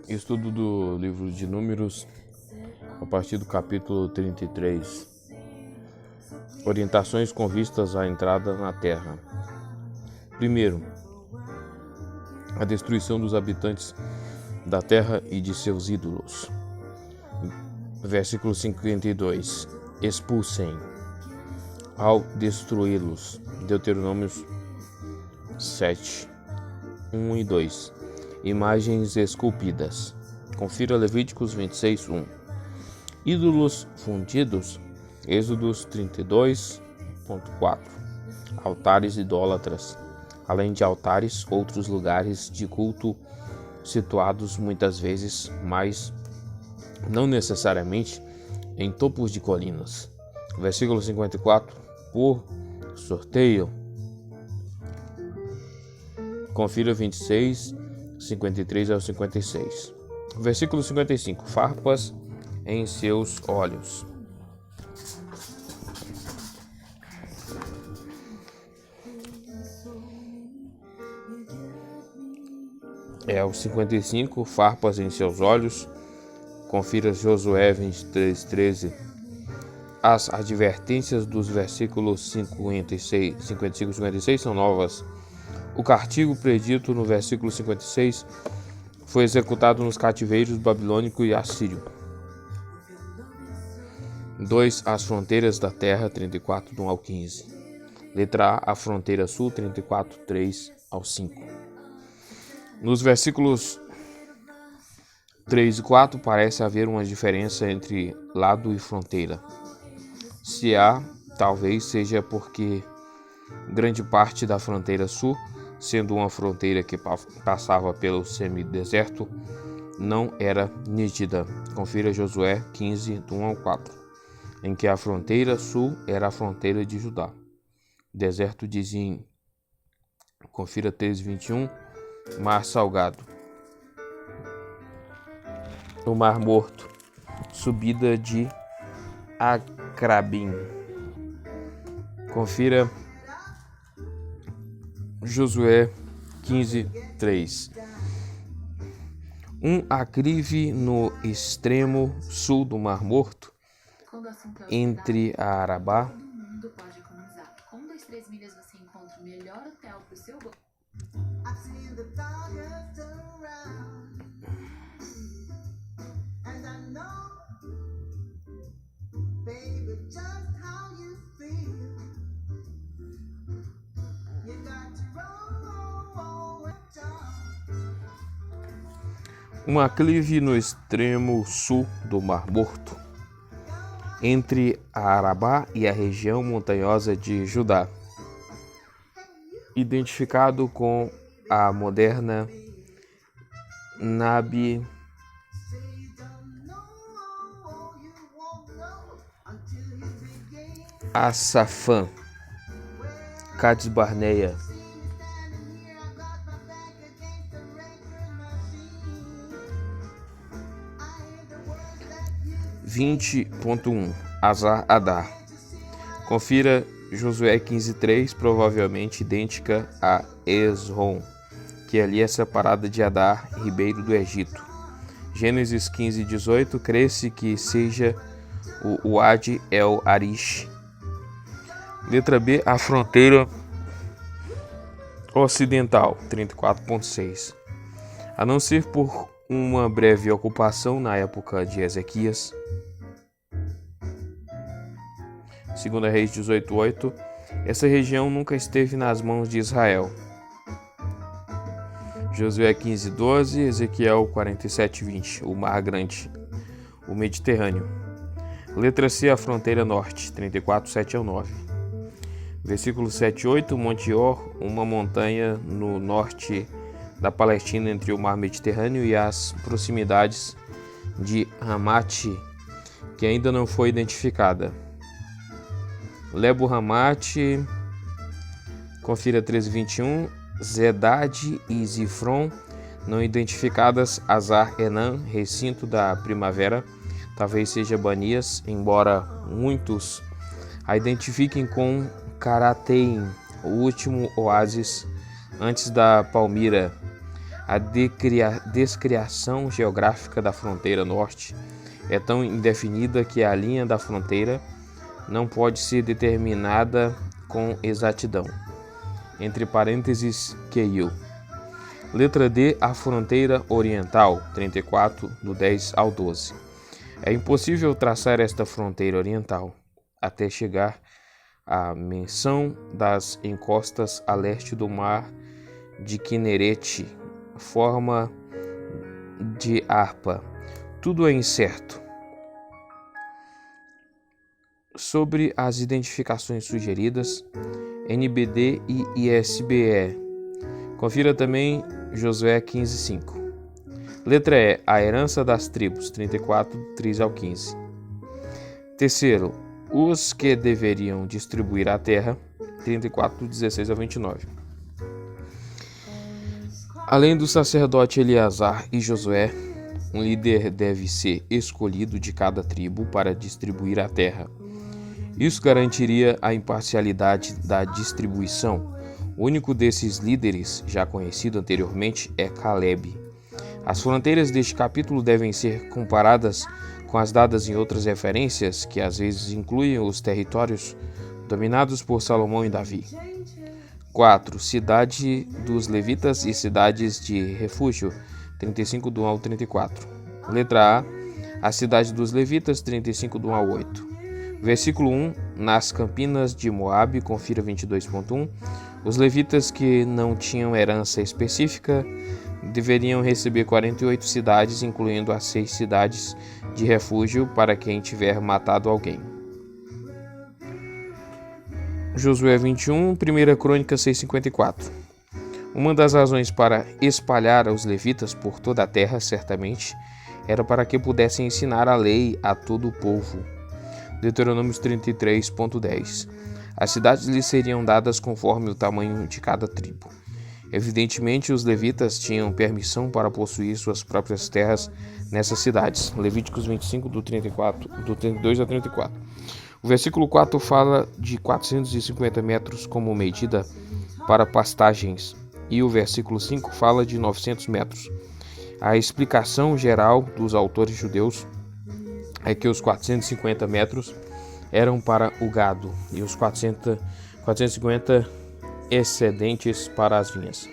Estudo do livro de Números, a partir do capítulo 33. Orientações com vistas à entrada na terra. Primeiro, a destruição dos habitantes da terra e de seus ídolos. Versículo 52. Expulsem ao destruí-los. Deuteronômio 7, 1 e 2. Imagens esculpidas. Confira Levíticos 26, 1. Ídolos fundidos. Êxodos 32.4. Altares idólatras. Além de altares, outros lugares de culto situados muitas vezes, mas não necessariamente em topos de colinas. Versículo 54. Por sorteio. Confira 26, 53 ao 56. Versículo 55. Farpas em seus olhos. O 55. Farpas em seus olhos. Confira Josué 23, 13. As advertências dos versículos 55 e 56 são novas. O castigo predito no versículo 56 foi executado nos cativeiros babilônico e assírio. 2. As fronteiras da terra, 34, do 1 ao 15. Letra A, a fronteira sul, 34, 3 ao 5. Nos versículos 3 e 4 parece haver uma diferença entre lado e fronteira. Se há, talvez seja porque grande parte da fronteira sul, sendo uma fronteira que passava pelo semideserto, não era nítida. Confira Josué 15, do 1 ao 4, em que a fronteira sul era a fronteira de Judá. Deserto de Zin. Confira 13, 21. Mar Salgado. O Mar Morto. Subida de Acrabim. Confira Josué 15, 3. Um aclive no extremo sul do Mar Morto, entre a Arabá . Com 2-3 milhas você encontra o melhor hotel para o seu Um aclive no extremo sul do Mar Morto, entre a Arabá e a região montanhosa de Judá, identificado com a moderna Nabi Assafã, Cades Barneia. 20.1 Azar Adar. Confira Josué 15:3, provavelmente idêntica a Esrom, que ali é separada de Adar, ribeiro do Egito. Gênesis 15:18, crê-se que seja o Wadi El Arish. Letra B, a fronteira ocidental, 34.6. A não ser por uma breve ocupação na época de Ezequias. 2 Reis 18:8, essa região nunca esteve nas mãos de Israel. Josué 15:12, Ezequiel 47:20, o Mar Grande, o Mediterrâneo. Letra C, a fronteira norte, 34:7 ao 9. Versículo 7:8, Monte Or, uma montanha no norte da Palestina entre o Mar Mediterrâneo e as proximidades de Hamat, que ainda não foi identificada. Lebo Hamat, confira 13:21, Zedad e Zifron, não identificadas. Azar Enan, recinto da primavera, talvez seja Banias, embora muitos a identifiquem com Karateim, o último oásis Antes da Palmira, a descriação geográfica da fronteira norte é tão indefinida que a linha da fronteira não pode ser determinada com exatidão. Entre parênteses, QU. Letra D, a fronteira oriental, 34, do 10 ao 12. É impossível traçar esta fronteira oriental até chegar à menção das encostas a leste do mar de Kinnerete, forma de harpa. Tudo é incerto. Sobre as identificações sugeridas, NBD e ISBE. Confira também Josué 15:5. Letra E, a herança das tribos, 34, 3 ao 15. Terceiro, os que deveriam distribuir a terra, 34, 16 ao 29. Além do sacerdote Eleazar e Josué, um líder deve ser escolhido de cada tribo para distribuir a terra. Isso garantiria a imparcialidade da distribuição. O único desses líderes, já conhecido anteriormente, é Caleb. As fronteiras deste capítulo devem ser comparadas com as dadas em outras referências, que às vezes incluem os territórios dominados por Salomão e Davi. 4. Cidade dos levitas e cidades de refúgio, 35 do 1 ao 34. Letra A, a cidade dos levitas, 35 do 1 ao 8. Versículo 1, nas campinas de Moabe, confira 22.1, os levitas que não tinham herança específica deveriam receber 48 cidades, incluindo as 6 cidades de refúgio para quem tiver matado alguém. Josué 21, 1 Crônica 6:54. Uma das razões para espalhar os levitas por toda a terra, certamente, era para que pudessem ensinar a lei a todo o povo. Deuteronômio 33.10. As cidades lhes seriam dadas conforme o tamanho de cada tribo. Evidentemente, os levitas tinham permissão para possuir suas próprias terras nessas cidades. Levíticos 25, do 32 a 34. O versículo 4 fala de 450 metros como medida para pastagens e o versículo 5 fala de 900 metros. A explicação geral dos autores judeus é que os 450 metros eram para o gado e os 450 excedentes para as vinhas.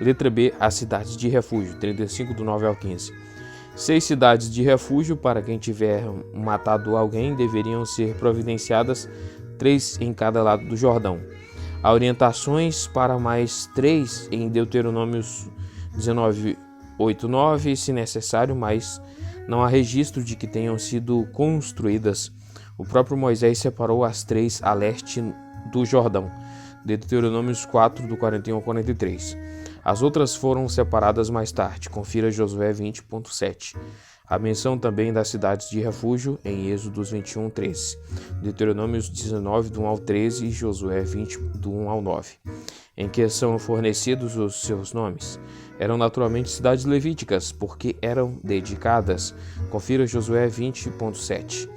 Letra B, as cidades de refúgio, 35 do 9 ao 15. 6 cidades de refúgio para quem tiver matado alguém deveriam ser providenciadas, 3 em cada lado do Jordão. Há orientações para mais 3 em Deuteronômios 19:8-9, se necessário, mas não há registro de que tenham sido construídas. O próprio Moisés separou as 3 a leste do Jordão, Deuteronômios 4, do 41 ao 43. As outras foram separadas mais tarde, confira Josué 20.7. A menção também das cidades de refúgio em Êxodos 21:13, Deuteronômios 19, do 1 ao 13 e Josué 20, do 1 ao 9, em que são fornecidos os seus nomes. Eram naturalmente cidades levíticas, porque eram dedicadas, confira Josué 20.7.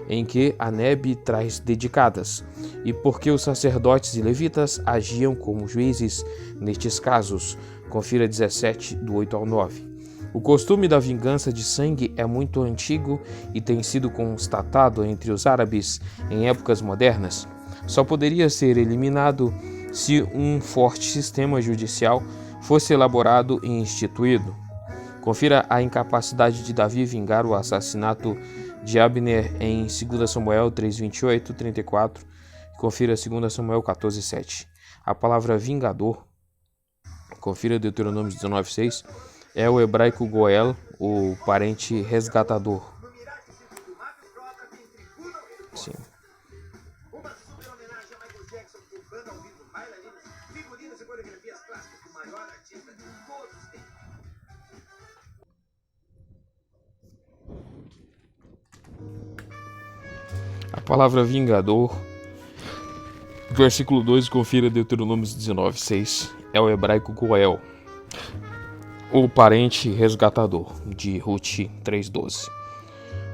Em que a Neb traz dedicadas, e porque os sacerdotes e levitas agiam como juízes nestes casos, confira 17, do 8 ao 9. O costume da vingança de sangue é muito antigo e tem sido constatado entre os árabes em épocas modernas. Só poderia ser eliminado se um forte sistema judicial fosse elaborado e instituído. Confira a incapacidade de Davi vingar o assassinato de Abner em 2 Samuel 3:28, 34, confira 2 Samuel 14:7. A palavra vingador, confira Deuteronômio 19:6, é o hebraico goel, o parente resgatador. Sim. A palavra vingador, versículo 2, confira Deuteronômio 19:6, é o hebraico goel, o parente resgatador, de Ruth 3:12.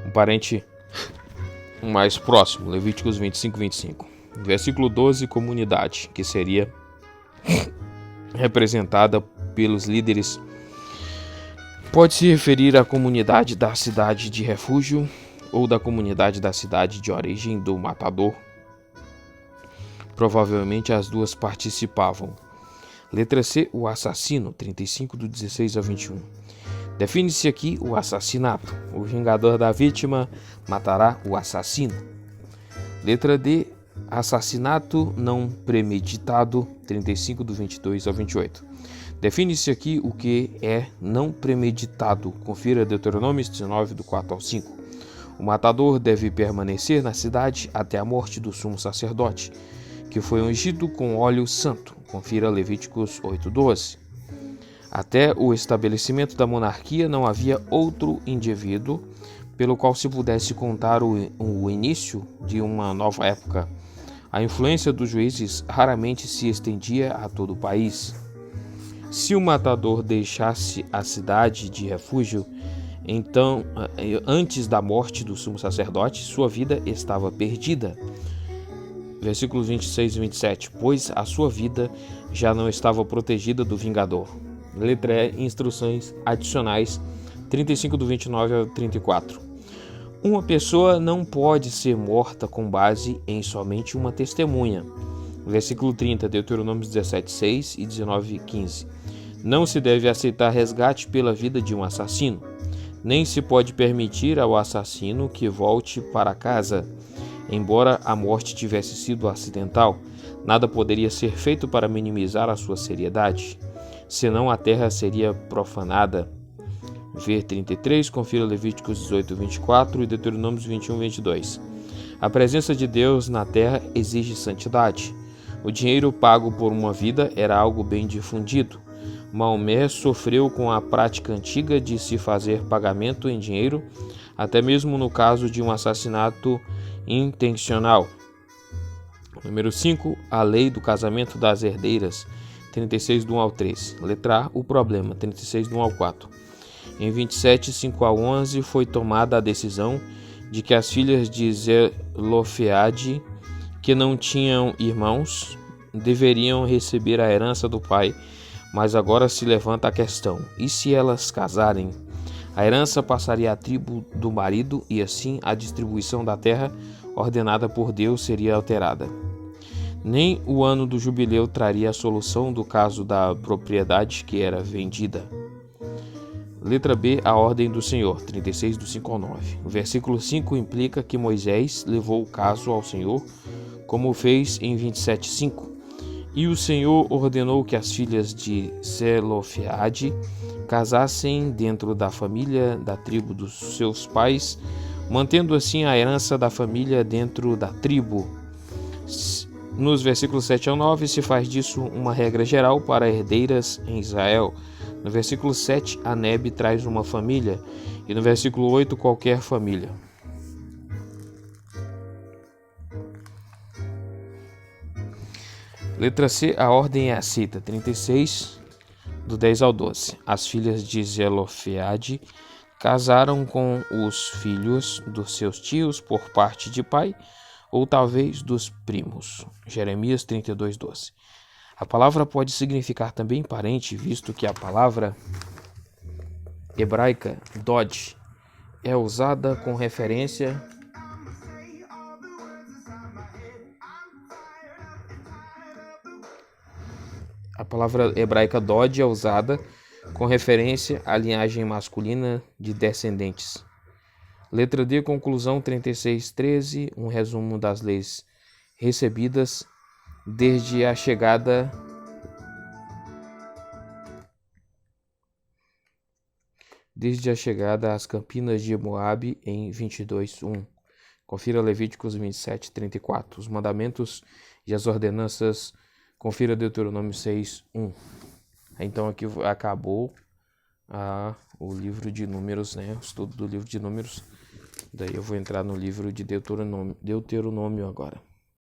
O parente mais próximo, Levíticos 25:25. Versículo 12, comunidade, que seria representada pelos líderes, pode se referir à comunidade da cidade de refúgio ou da comunidade da cidade de origem do matador. Provavelmente as duas participavam. Letra C, o assassino, 35 do 16 ao 21. Define-se aqui o assassinato. O vingador da vítima matará o assassino. Letra D, assassinato não premeditado, 35 do 22 ao 28. Define-se aqui o que é não premeditado. Confira Deuteronômio 19, do 4 ao 5. O matador deve permanecer na cidade até a morte do sumo sacerdote, que foi ungido com óleo santo. Confira Levíticos 8:12. Até o estabelecimento da monarquia não havia outro indivíduo pelo qual se pudesse contar o início de uma nova época. A influência dos juízes raramente se estendia a todo o país. Se o matador deixasse a cidade de refúgio, então, antes da morte do sumo sacerdote, sua vida estava perdida. Versículos 26 e 27. Pois a sua vida já não estava protegida do vingador. Letra E, instruções adicionais, 35 do 29 ao 34. Uma pessoa não pode ser morta com base em somente uma testemunha. Versículo 30, Deuteronômio 17:6 e 19:15. Não se deve aceitar resgate pela vida de um assassino. Nem se pode permitir ao assassino que volte para casa. Embora a morte tivesse sido acidental, nada poderia ser feito para minimizar a sua seriedade. Senão a terra seria profanada. Ver 33, confira Levíticos 18, 24 e Deuteronômio 21, 22. A presença de Deus na terra exige santidade. O dinheiro pago por uma vida era algo bem difundido. Maomé sofreu com a prática antiga de se fazer pagamento em dinheiro, até mesmo no caso de um assassinato intencional. Número 5, a lei do casamento das herdeiras, 36 do 1 ao 3. Letra A, o problema, 36 do 1 ao 4. Em 27, 5 a 11, foi tomada a decisão de que as filhas de Zelofeade, que não tinham irmãos, deveriam receber a herança do pai, mas agora se levanta a questão: e se elas casarem? A herança passaria à tribo do marido e assim a distribuição da terra ordenada por Deus seria alterada. Nem o ano do jubileu traria a solução do caso da propriedade que era vendida. Letra B, a ordem do Senhor, 36 do 5 ao 9. O versículo 5 implica que Moisés levou o caso ao Senhor, como fez em 27:5. E o Senhor ordenou que as filhas de Zelofeade casassem dentro da família da tribo dos seus pais, mantendo assim a herança da família dentro da tribo. Nos versículos 7 ao 9 se faz disso uma regra geral para herdeiras em Israel. No versículo 7, a Nebe traz uma família, e no versículo 8, qualquer família. Letra C, a ordem é aceita, 36, do 10 ao 12. As filhas de Zelofeade casaram com os filhos dos seus tios por parte de pai, ou talvez dos primos. Jeremias 32, 12. A palavra pode significar também parente, visto que a palavra hebraica dod é usada com referência à linhagem masculina de descendentes. Letra D, conclusão 36:13, um resumo das leis recebidas desde a chegada às campinas de Moabe em 22:1. Confira Levíticos 27:34. Os mandamentos e as ordenanças, confira Deuteronômio 6:1. Então aqui acabou o livro de Números, né? O estudo do livro de Números. Daí eu vou entrar no livro de Deuteronômio agora.